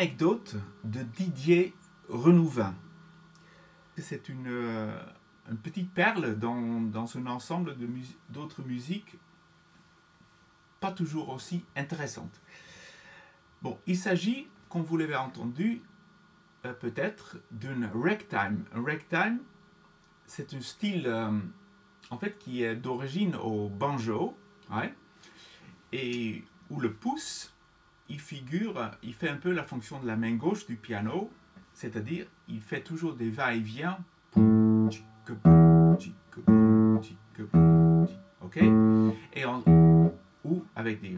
Anecdote de Didier Renouvin. C'est une petite perle dans un ensemble d'autres musiques pas toujours aussi intéressantes. Bon, il s'agit, comme vous l'avez entendu, peut-être d'une ragtime. Un ragtime, c'est un style en fait qui est d'origine au banjo, ouais, et où le pouce il fait un peu la fonction de la main gauche du piano, c'est-à-dire il fait toujours des va-et-vient, ok, ou avec des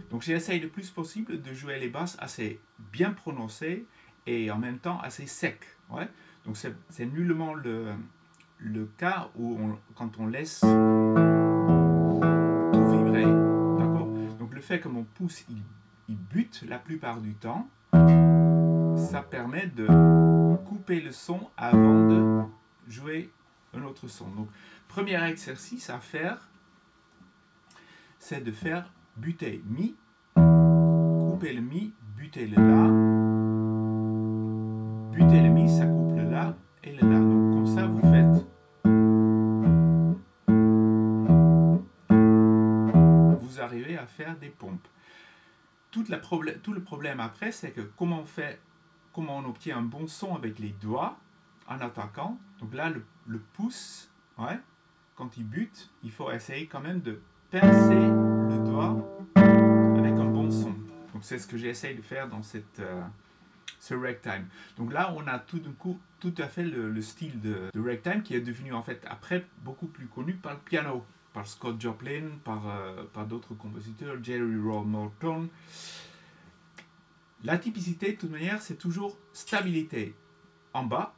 donc j'essaye le plus possible de jouer les basses assez bien prononcées et en même temps assez secs, ouais. Donc c'est nullement le cas où quand on laisse tout vibrer, d'accord. Donc le fait que mon pouce il bute la plupart du temps, ça permet de couper le son avant de jouer un autre son. Donc premier exercice à faire, c'est de faire buter mi, couper le mi, buter le la, buter le mi, ça coupe le la et le la. Donc comme ça vous faites, vous arrivez à faire des pompes. Tout le problème après, c'est que comment on obtient un bon son avec les doigts en attaquant. Donc là, le pouce, ouais, quand il bute, il faut essayer quand même de pincer le doigt avec un bon son. Donc c'est ce que j'essaye de faire dans ce ragtime. Donc là, on a tout d'un coup tout à fait le style de ragtime qui est devenu en fait après beaucoup plus connu par le piano, par Scott Joplin, par d'autres compositeurs, Jerry Roll Morton. La typicité, de toute manière, c'est toujours stabilité en bas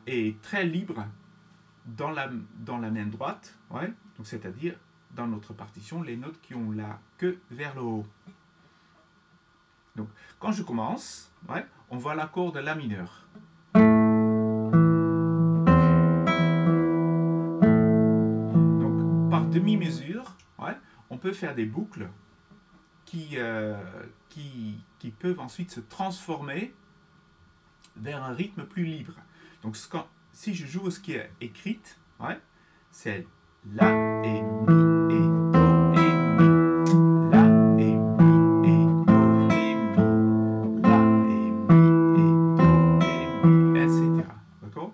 et très libre dans la main droite, ouais. Donc c'est-à-dire dans notre partition, les notes qui ont la queue vers le haut. Donc quand je commence, ouais, on voit l'accord de la mineur. Donc par demi-mesure, ouais, on peut faire des boucles qui peuvent ensuite se transformer vers un rythme plus libre. Donc si je joue ce qui est écrit, ouais, c'est La et Mi et Do et Mi, La et Mi et Do et Mi, La et Mi et Do et Mi, etc. D'accord?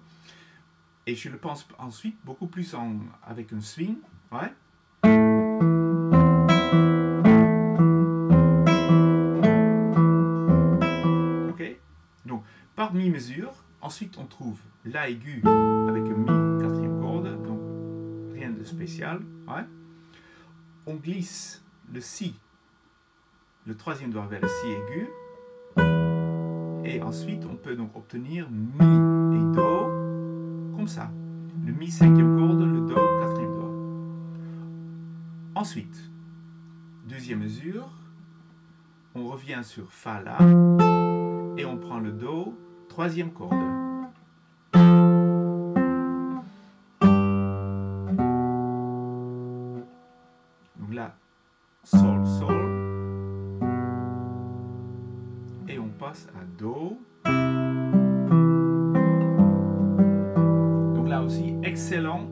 Et je le pense ensuite beaucoup plus avec un swing, ouais. Donc, par mi-mesure, ensuite on trouve La aigu avec un Mi quatrième corde, donc rien de spécial. Ouais. On glisse le Si, le troisième doigt vers le Si aigu, et ensuite on peut donc obtenir Mi et Do, comme ça. Le Mi cinquième corde, le Do quatrième doigt. Ensuite, deuxième mesure, on revient sur Fa La, et on prend le Do, troisième corde. Donc là, Sol, Sol. Et on passe à Do. Donc là aussi, excellent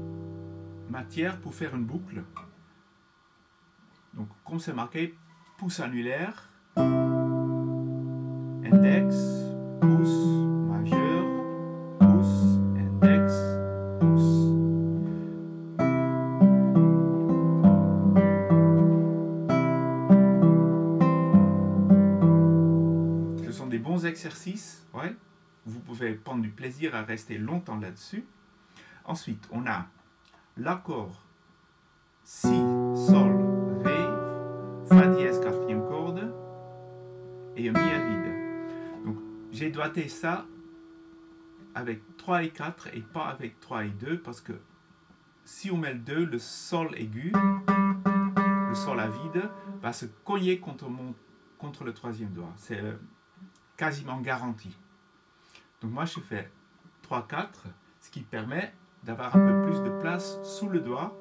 matière pour faire une boucle. Donc comme c'est marqué, pouce annulaire, index, pouce, majeur, pouce, index, pouce. Ce sont des bons exercices, ouais. Vous pouvez prendre du plaisir à rester longtemps là-dessus. Ensuite, on a l'accord Si, Sol, Ré, Fa dièse quatrième corde et un Mi à vide. Donc j'ai doigté ça avec 3 et 4 et pas avec 3 et 2 parce que si on met le 2, le Sol aigu, le Sol à vide, va se cogner contre le troisième doigt. C'est quasiment garanti. Donc moi je fais 3-4, ce qui permet d'avoir un peu plus de place sous le doigt.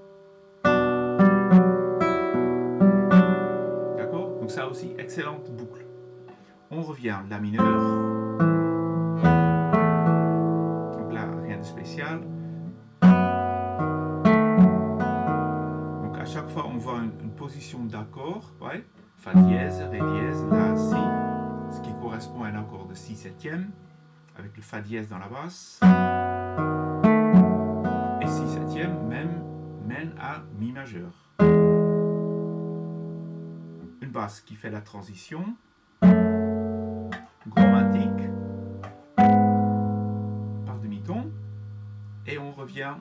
D'accord? Donc ça aussi, excellente boucle. On revient La mineur. Donc là, rien de spécial. Donc à chaque fois, on voit une position d'accord. Ouais. Fa dièse, Ré dièse, La, Si. Ce qui correspond à un accord de Si septième. Avec le Fa dièse dans la basse. Et Si septième mène à Mi majeur. Une basse qui fait la transition. Chromatique. Par demi-ton. Et on revient.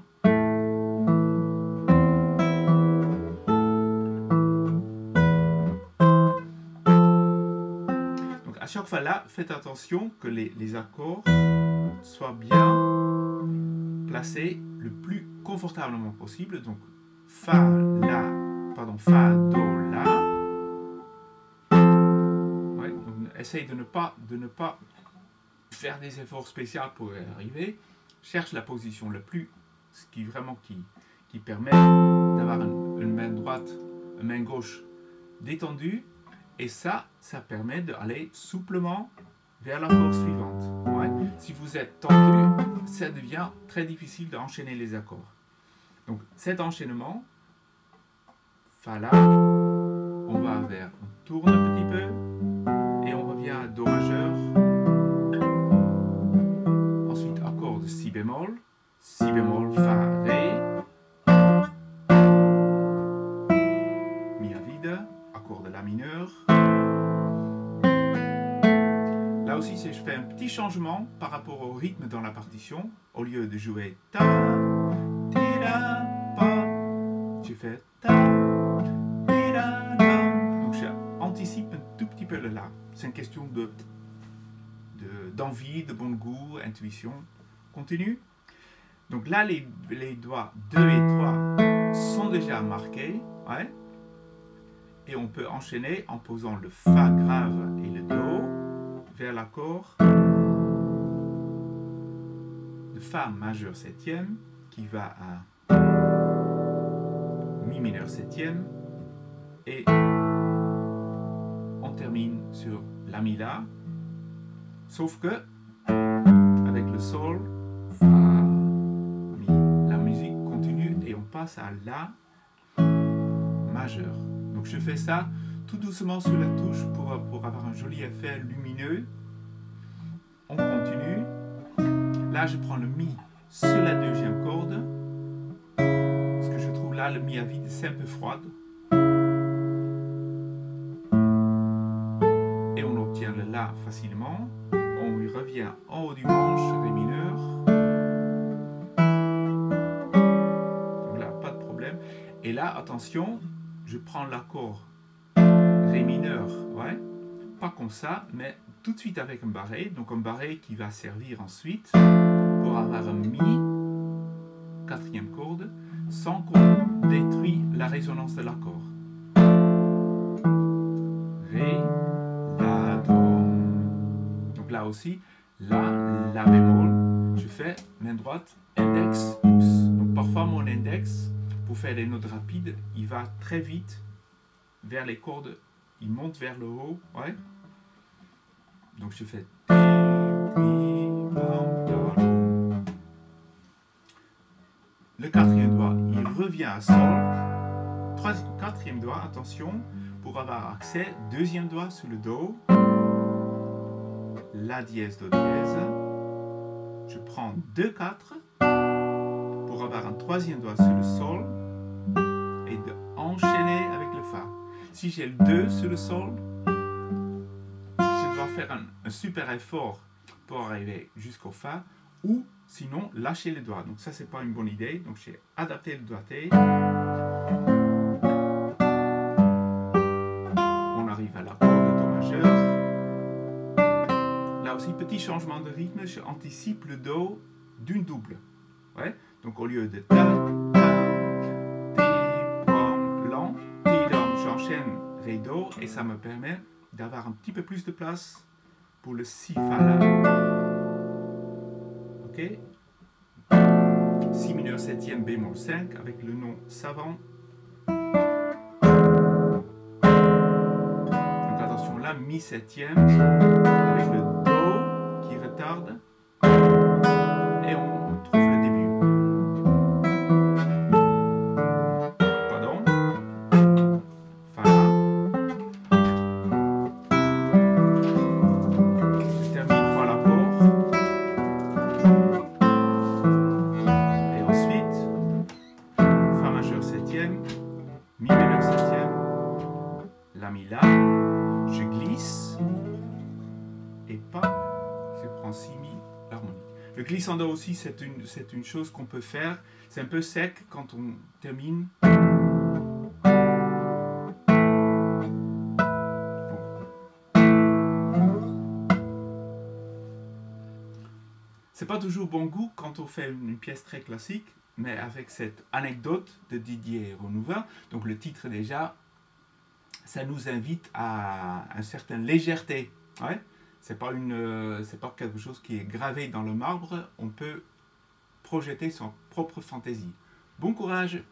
Donc à chaque fois là, faites attention que les accords soient bien placés le plus confortablement possible. Donc Fa, Fa, Do, La. Ouais, donc essaye de ne pas faire des efforts spéciaux pour y arriver. Cherche la position la plus, ce qui vraiment qui permet d'avoir une main droite, une main gauche détendue. Et ça permet d'aller souplement vers l'accord suivante. Ouais. Si vous êtes tendu, ça devient très difficile d'enchaîner les accords. Donc cet enchaînement, Fa là, on va vers, on tourne un petit peu et on revient à Do majeur. Ensuite accord de Si bémol, Fa, Ré, Mi à vide, accord de La mineur. Là aussi, je fais un petit changement par rapport au rythme dans la partition. Au lieu de jouer Ta, Ti, La, Pa, je fais Ta, Ti, La, La. Donc j'anticipe un tout petit peu le La. C'est une question d'envie, de bon goût, intuition. Continue. Donc là, les doigts 2 et 3 sont déjà marqués. Ouais. Et on peut enchaîner en posant le Fa grave et le Do vers l'accord de Fa majeur septième qui va à Mi mineur septième et on termine sur La Mi La, sauf que avec le Sol, Fa, Mi, la musique continue et on passe à La majeur. Donc je fais ça tout doucement sur la touche pour avoir un joli effet lumineux. On continue. Là, je prends le Mi sur la deuxième corde. Parce que je trouve là, le Mi à vide, c'est un peu froide. Et on obtient le La facilement. On y revient en haut du manche, Ré mineur. Donc là, pas de problème. Et là, attention, je prends l'accord Ré mineur, ouais, pas comme ça, mais tout de suite avec un barré, donc un barré qui va servir ensuite pour avoir un Mi, quatrième corde, sans qu'on détruise la résonance de l'accord. Ré, La, Do. Donc là aussi, La bémol, je fais main droite, index, pouce. Donc parfois mon index, pour faire des notes rapides, il va très vite vers les cordes. Il monte vers le haut, ouais. Donc je fais. Le quatrième doigt, il revient à Sol. Quatrième doigt, attention, pour avoir accès, deuxième doigt sur le Do. La dièse, Do dièse. Je prends 2, 4 pour avoir un troisième doigt sur le Sol et d'enchaîner avec le Fa. Si j'ai le 2 sur le Sol, je dois faire un super effort pour arriver jusqu'au Fa, ou sinon lâcher les doigts. Donc ça, c'est pas une bonne idée. Donc j'ai adapté le doigté. On arrive à l'accord de Do majeur. Là aussi, petit changement de rythme, je anticipe le Do d'une double. Ouais. Donc au lieu de Ta, Ta, Ti, Pom, lent, Ti, Dom, j'enchaîne Ré, Do et ça me permet d'avoir un petit peu plus de place pour le Si, Fa, La. Ok? Si mineur septième bémol 5 avec le nom savant. Donc attention là, mi septième avec le do qui retarde et on trouve le début. Pardon. Fa. Je termine par l'accord. Et ensuite, Fa majeur septième, Mi mineur septième, La mi La, je glisse et pas, je prends si mi l'harmonique. Le glissando aussi, c'est une chose qu'on peut faire. C'est un peu sec quand on termine. C'est pas toujours bon goût quand on fait une pièce très classique, mais avec cette anecdote de Didier Renouvin, donc le titre déjà, ça nous invite à une certaine légèreté. Ouais, c'est pas quelque chose qui est gravé dans le marbre, on peut projeter son propre fantaisie. Bon courage!